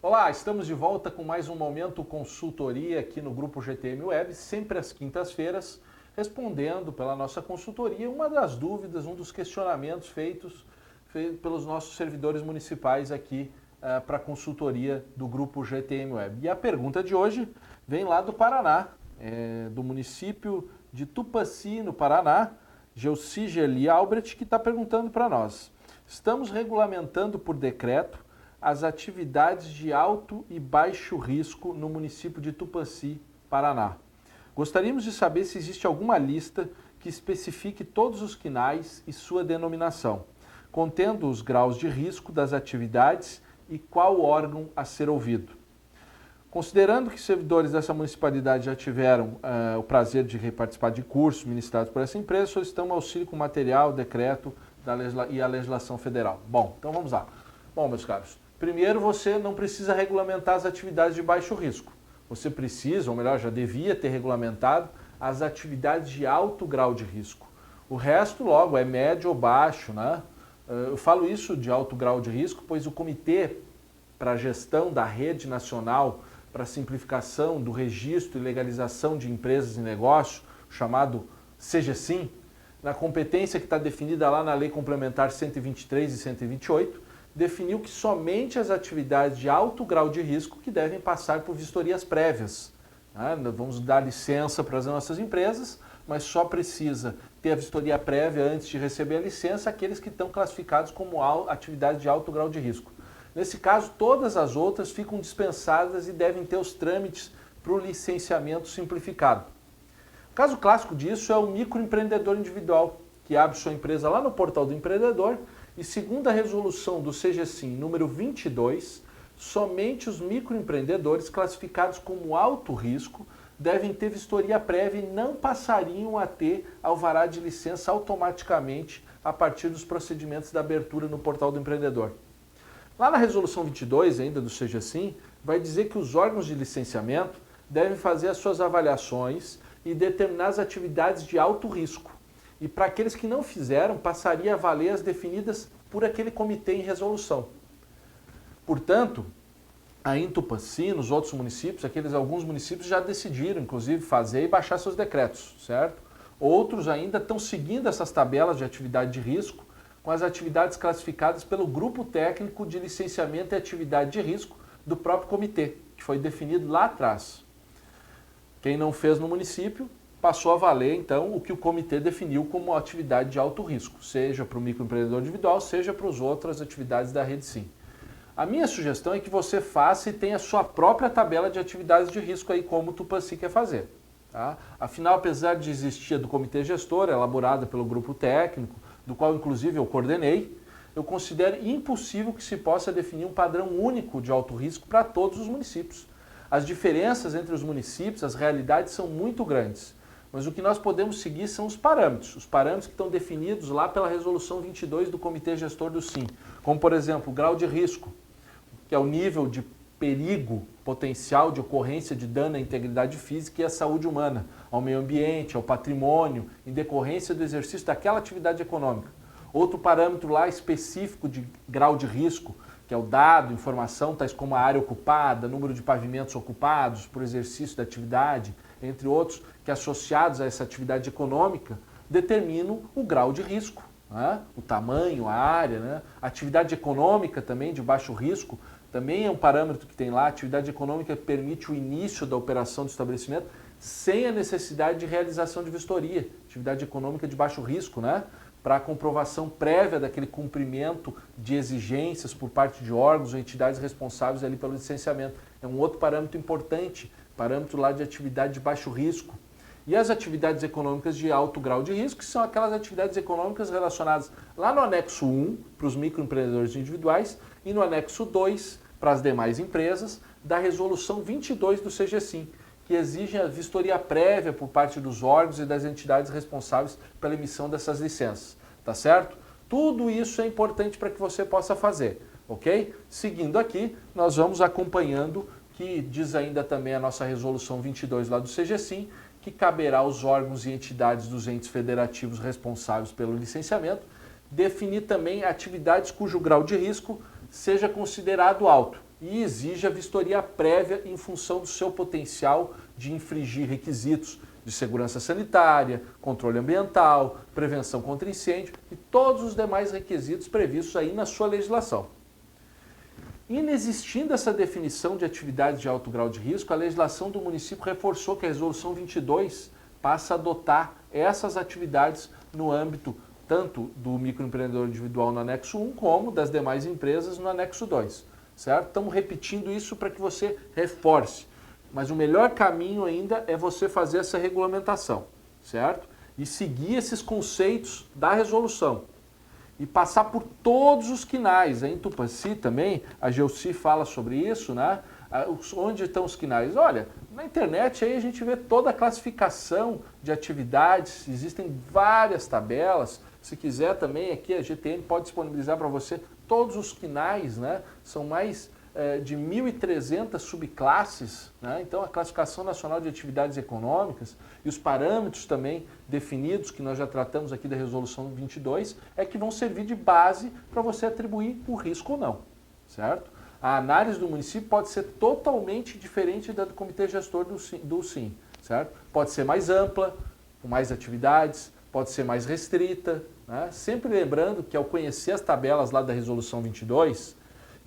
Olá, estamos de volta com mais um Momento Consultoria aqui no Grupo GTM Web, sempre às quintas-feiras, respondendo pela nossa consultoria uma das dúvidas, um dos questionamentos feitos pelos nossos servidores municipais aqui para a consultoria do Grupo GTM Web. E a pergunta de hoje vem lá do Paraná, do município de Tupaci, no Paraná, Geucigeli Albrecht, que está perguntando para nós. Estamos regulamentando por decreto as atividades de alto e baixo risco no município de Tupaci, Paraná. Gostaríamos de saber se existe alguma lista que especifique todos os quinais e sua denominação, contendo os graus de risco das atividades e qual órgão a ser ouvido. Considerando que servidores dessa municipalidade já tiveram o prazer de participar de cursos ministrados por essa empresa, solicitamos auxílio com material, decreto e a legislação federal. Bom, então vamos lá. Bom, meus caros, primeiro você não precisa regulamentar as atividades de baixo risco. Você precisa, ou melhor, já devia ter regulamentado as atividades de alto grau de risco. O resto, logo, é médio ou baixo, né? Eu falo isso de alto grau de risco, pois o Comitê para a Gestão da Rede Nacional para a Simplificação do Registro e Legalização de Empresas e Negócios, chamado CGSIM, na competência que está definida lá na Lei Complementar 123 e 128, definiu que somente as atividades de alto grau de risco que devem passar por vistorias prévias. Vamos dar licença para as nossas empresas, mas só precisa ter a vistoria prévia antes de receber a licença aqueles que estão classificados como atividades de alto grau de risco. Nesse caso, todas as outras ficam dispensadas e devem ter os trâmites para o licenciamento simplificado. O caso clássico disso é o microempreendedor individual, que abre sua empresa lá no portal do empreendedor e, segundo a resolução do CGSIM número 22, somente os microempreendedores classificados como alto risco devem ter vistoria prévia e não passariam a ter alvará de licença automaticamente a partir dos procedimentos da abertura no portal do empreendedor. Lá na resolução 22 ainda do CGSIM, vai dizer que os órgãos de licenciamento devem fazer as suas avaliações e determinar as atividades de alto risco. E para aqueles que não fizeram, passaria a valer as definidas por aquele comitê em resolução. Portanto, aí em Tupaci, nos outros municípios, alguns municípios já decidiram, inclusive, fazer e baixar seus decretos, certo? Outros ainda estão seguindo essas tabelas de atividade de risco com as atividades classificadas pelo Grupo Técnico de Licenciamento e Atividade de Risco do próprio comitê, que foi definido lá atrás. Quem não fez no município passou a valer, então, o que o comitê definiu como atividade de alto risco, seja para o microempreendedor individual, seja para as outras atividades da Rede Sim. A minha sugestão é que você faça e tenha a sua própria tabela de atividades de risco aí, como o Tupaci quer fazer. Tá? Afinal, apesar de existir a do comitê gestor, elaborada pelo grupo técnico, do qual inclusive eu coordenei, eu considero impossível que se possa definir um padrão único de alto risco para todos os municípios. As diferenças entre os municípios, as realidades são muito grandes. Mas o que nós podemos seguir são os parâmetros que estão definidos lá pela resolução 22 do Comitê Gestor do SIM, como, por exemplo, o grau de risco, que é o nível de perigo potencial de ocorrência de dano à integridade física e à saúde humana, ao meio ambiente, ao patrimônio, em decorrência do exercício daquela atividade econômica. Outro parâmetro lá específico de grau de risco, que é o dado, informação, tais como a área ocupada, número de pavimentos ocupados por exercício da atividade, entre outros, que associados a essa atividade econômica, determinam o grau de risco, né? O tamanho, a área, né? A atividade econômica também de baixo risco, também é um parâmetro que tem lá. A atividade econômica permite o início da operação do estabelecimento sem a necessidade de realização de vistoria. Atividade econômica de baixo risco, né? Para a comprovação prévia daquele cumprimento de exigências por parte de órgãos ou entidades responsáveis ali pelo licenciamento. É um outro parâmetro importante, parâmetro lá de atividade de baixo risco. E as atividades econômicas de alto grau de risco, que são aquelas atividades econômicas relacionadas lá no anexo 1, para os microempreendedores individuais, e no anexo 2, para as demais empresas, da resolução 22 do CGSIM, que exigem a vistoria prévia por parte dos órgãos e das entidades responsáveis pela emissão dessas licenças, tá certo? Tudo isso é importante para que você possa fazer, ok? Seguindo aqui, nós vamos acompanhando que diz ainda também a nossa resolução 22 lá do CGSIM, que caberá aos órgãos e entidades dos entes federativos responsáveis pelo licenciamento definir também atividades cujo grau de risco seja considerado alto e exija vistoria prévia em função do seu potencial de infringir requisitos de segurança sanitária, controle ambiental, prevenção contra incêndio e todos os demais requisitos previstos aí na sua legislação. Inexistindo essa definição de atividades de alto grau de risco, a legislação do município reforçou que a Resolução 22 passa a adotar essas atividades no âmbito tanto do microempreendedor individual no anexo 1, como das demais empresas no anexo 2, certo? Estamos repetindo isso para que você reforce, mas o melhor caminho ainda é você fazer essa regulamentação, certo? E seguir esses conceitos da resolução. E passar por todos os quinais. Em Tupanci também, a Gelsi fala sobre isso, né? Onde estão os quinais? Olha, na internet aí a gente vê toda a classificação de atividades, existem várias tabelas. Se quiser também, aqui a GTN pode disponibilizar para você todos os quinais, né? São mais de 1.300 subclasses, né? Então a Classificação Nacional de Atividades Econômicas e os parâmetros também definidos, que nós já tratamos aqui da Resolução 22, é que vão servir de base para você atribuir o risco ou não, certo? A análise do município pode ser totalmente diferente da do Comitê Gestor do SIM, certo? Pode ser mais ampla, com mais atividades, pode ser mais restrita, né? Sempre lembrando que ao conhecer as tabelas lá da Resolução 22,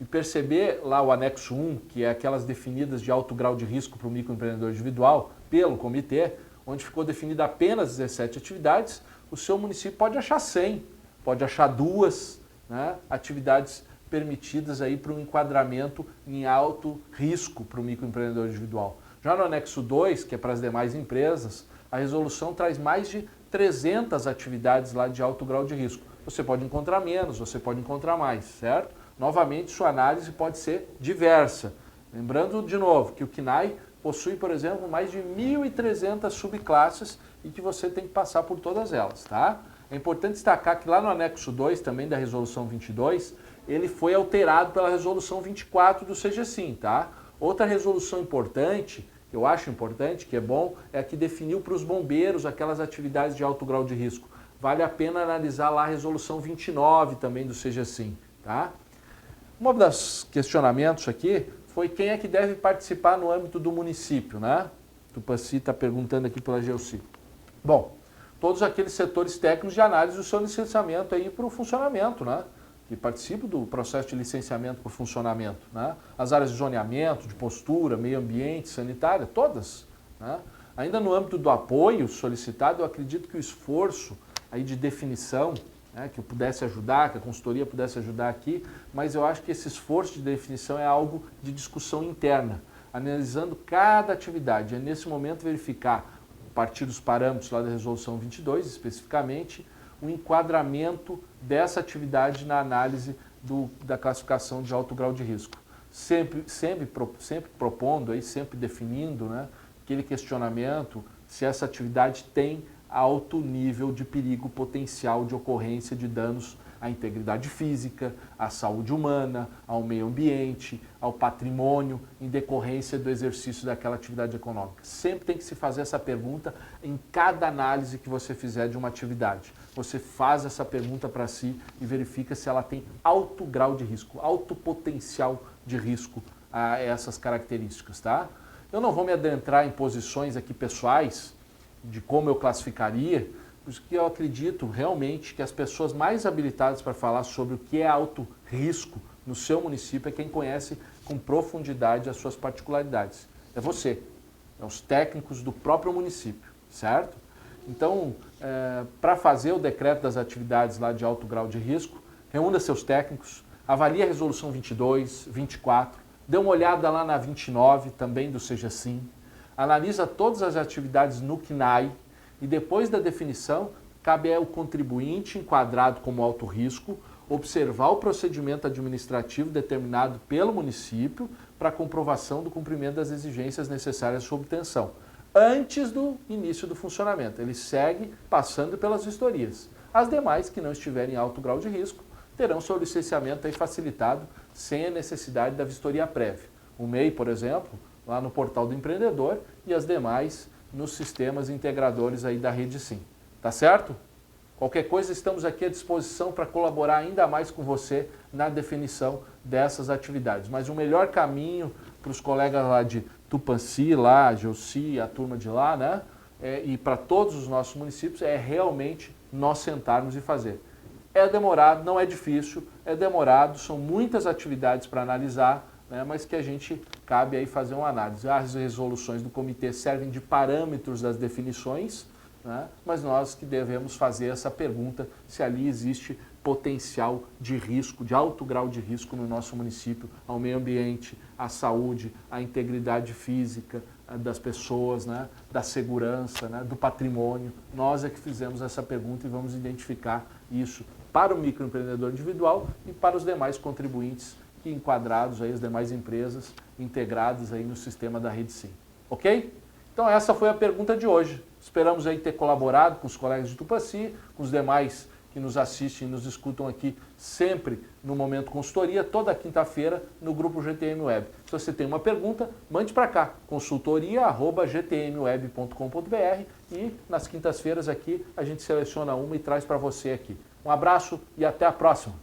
e perceber lá o anexo 1, que é aquelas definidas de alto grau de risco para o microempreendedor individual, pelo comitê, onde ficou definida apenas 17 atividades, o seu município pode achar 100, pode achar 2, né, atividades permitidas aí para um enquadramento em alto risco para o microempreendedor individual. Já no anexo 2, que é para as demais empresas, a resolução traz mais de 300 atividades lá de alto grau de risco. Você pode encontrar menos, você pode encontrar mais, certo? Novamente, sua análise pode ser diversa. Lembrando, de novo, que o CNAE possui, por exemplo, mais de 1.300 subclasses e que você tem que passar por todas elas, tá? É importante destacar que lá no anexo 2, também da Resolução 22, ele foi alterado pela Resolução 24 do CGSIM, tá? Outra resolução importante, que eu acho importante, que é bom, é a que definiu para os bombeiros aquelas atividades de alto grau de risco. Vale a pena analisar lá a Resolução 29 também do CGSIM, tá? Um dos questionamentos aqui foi quem é que deve participar no âmbito do município, né? Tupanci está perguntando aqui pela Gelsi. Bom, todos aqueles setores técnicos de análise do seu licenciamento aí para o funcionamento, né? Que participam do processo de licenciamento para o funcionamento, né? As áreas de zoneamento, de postura, meio ambiente, sanitária, todas, né? Ainda no âmbito do apoio solicitado, eu acredito que o esforço aí de definição, né, que eu pudesse ajudar, que a consultoria pudesse ajudar aqui, mas eu acho que esse esforço de definição é algo de discussão interna, analisando cada atividade. É nesse momento verificar, a partir dos parâmetros lá da Resolução 22, especificamente, o enquadramento dessa atividade na análise da classificação de alto grau de risco. Sempre propondo, aí, sempre definindo, né, aquele questionamento se essa atividade tem alto nível de perigo potencial de ocorrência de danos à integridade física, à saúde humana, ao meio ambiente, ao patrimônio, em decorrência do exercício daquela atividade econômica. Sempre tem que se fazer essa pergunta em cada análise que você fizer de uma atividade. Você faz essa pergunta para si e verifica se ela tem alto grau de risco, alto potencial de risco a essas características, tá? Eu não vou me adentrar em posições aqui pessoais, de como eu classificaria, porque eu acredito realmente que as pessoas mais habilitadas para falar sobre o que é alto risco no seu município é quem conhece com profundidade as suas particularidades. É você, é os técnicos do próprio município, certo? Então, para fazer o decreto das atividades lá de alto grau de risco, reúna seus técnicos, avalie a Resolução 22, 24, dê uma olhada lá na 29, também do CGSIM, analisa todas as atividades no CNAE e depois da definição, cabe ao contribuinte enquadrado como alto risco observar o procedimento administrativo determinado pelo município para comprovação do cumprimento das exigências necessárias à sua obtenção, antes do início do funcionamento. Ele segue passando pelas vistorias. As demais que não estiverem em alto grau de risco terão seu licenciamento aí facilitado sem a necessidade da vistoria prévia. o MEI, por exemplo, lá no portal do empreendedor e as demais nos sistemas integradores aí da Rede Sim. Tá certo? Qualquer coisa, estamos aqui à disposição para colaborar ainda mais com você na definição dessas atividades. Mas o melhor caminho para os colegas lá de Tupãssi, lá, Gelsi, a turma de lá, né? E para todos os nossos municípios, é realmente nós sentarmos e fazer. É demorado, não é difícil, é demorado, são muitas atividades para analisar, né, mas que a gente cabe aí fazer uma análise. As resoluções do comitê servem de parâmetros das definições, né, mas nós que devemos fazer essa pergunta se ali existe potencial de risco, de alto grau de risco no nosso município, ao meio ambiente, à saúde, à integridade física das pessoas, né, da segurança, né, do patrimônio. Nós é que fizemos essa pergunta e vamos identificar isso para o microempreendedor individual e para os demais contribuintes que enquadrados aí, as demais empresas integradas aí no sistema da Rede Sim. Ok? Então essa foi a pergunta de hoje. Esperamos aí ter colaborado com os colegas de Tupãssi, com os demais que nos assistem e nos escutam aqui sempre no Momento Consultoria, toda quinta-feira no grupo GTM Web. Se você tem uma pergunta, mande para cá, consultoria@gtmweb.com.br e nas quintas-feiras aqui a gente seleciona uma e traz para você aqui. Um abraço e até a próxima!